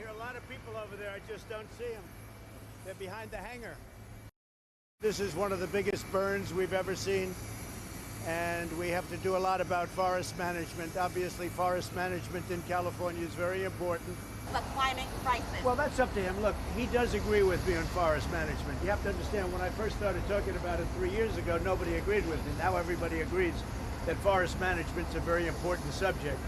hear a lot of people over there. I just don't see them. They're behind the hangar. This is one of the biggest burns we've ever seen, and we have to do a lot about forest management. Obviously, forest management in California is very important. The climate crisis. Well, that's up to him. Look, he does agree with me on forest management. You have to understand, when I first started talking about it 3 years ago, nobody agreed with me. Now everybody agrees that forest management's a very important subject.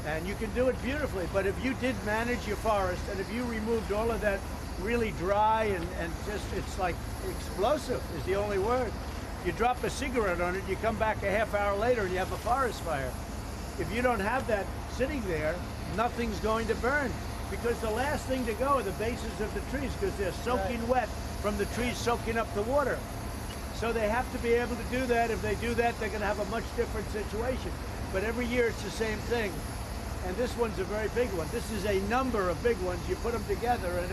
And you can do it beautifully, but if you did manage your forest, and if you removed all of that really dry and just, it's like explosive is the only word. You drop a cigarette on it, you come back a half hour later and you have a forest fire. If you don't have that sitting there, nothing's going to burn, because the last thing to go are the bases of the trees, because they're soaking wet from the trees soaking up the water. So they have to be able to do that. If they do that, they're going to have a much different situation. But every year it's the same thing. And this one's a very big one. This is a number of big ones. You put them together and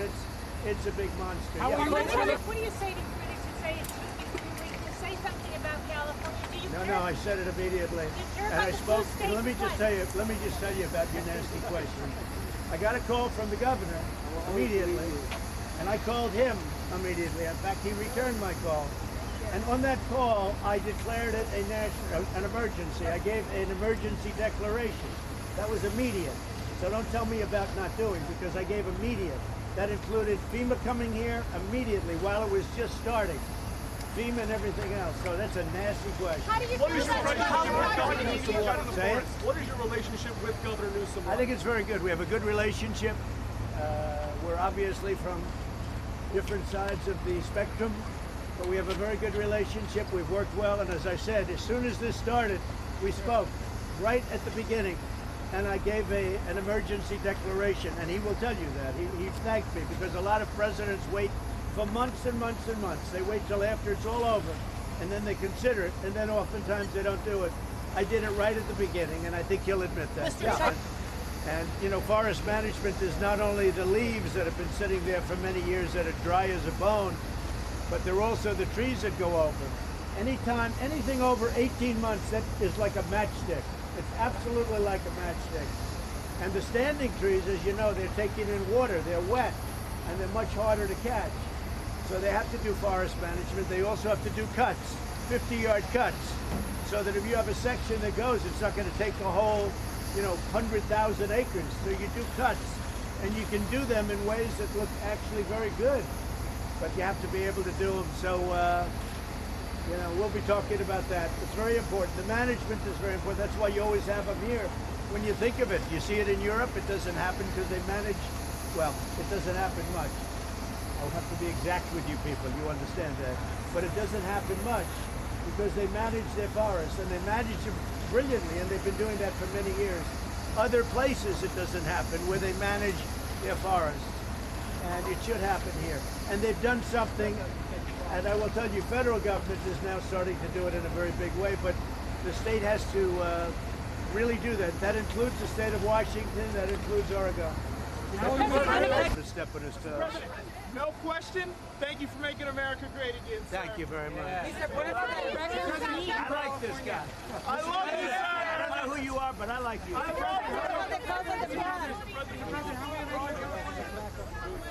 it's a big monster. What do you say to critics who say it's too late to say something about California? Do you care? No, I said it immediately. And I spoke, let me just tell you about your nasty question. I got a call from the governor immediately, and I called him immediately. In fact, he returned my call. And on that call, I declared it an emergency. I gave an emergency declaration. That was immediate. So don't tell me about not doing, because I gave immediate. That included FEMA coming here immediately while it was just starting. FEMA and everything else. So that's a nasty question. How do you feel about Governor Newsom got in the Say it? forest? What is your relationship with Governor Newsom? I think it's very good. We have a good relationship. We're obviously from different sides of the spectrum, but we have a very good relationship. We've worked well, and as I said, as soon as this started, we spoke right at the beginning, and I gave an emergency declaration, and he will tell you that. He thanked me, because a lot of presidents wait for months and months and months. They wait till after it's all over, and then they consider it, and then oftentimes they don't do it. I did it right at the beginning, and I think he'll admit that. Yeah. And, you know, forest management is not only the leaves that have been sitting there for many years that are dry as a bone, but they're also the trees that go over. Anytime, anything over 18 months, that is like a matchstick. It's absolutely like a matchstick. And the standing trees, as you know, they're taking in water, they're wet, and they're much harder to catch. So they have to do forest management. They also have to do cuts, 50-yard cuts, so that if you have a section that goes, it's not going to take the whole, 100,000 acres. So you do cuts, and you can do them in ways that look actually very good, but you have to be able to do them. So, we'll be talking about that. It's very important. The management is very important. That's why you always have them here. When you think of it, you see it in Europe, it doesn't happen because they manage, well, it doesn't happen much. I'll have to be exact with you people, you understand that. But it doesn't happen much because they manage their forests, and they manage them brilliantly, and they've been doing that for many years. Other places it doesn't happen, where they manage their forests, and it should happen here. And they've done something, and I will tell you, federal government is now starting to do it in a very big way, but the state has to really do that. That includes the state of Washington, that includes Oregon. To step on his toes. No question. Thank you for making America great again, sir. Thank you very much. I I like this guy. I love you, sir. I don't know who you are, but I like you. I love you.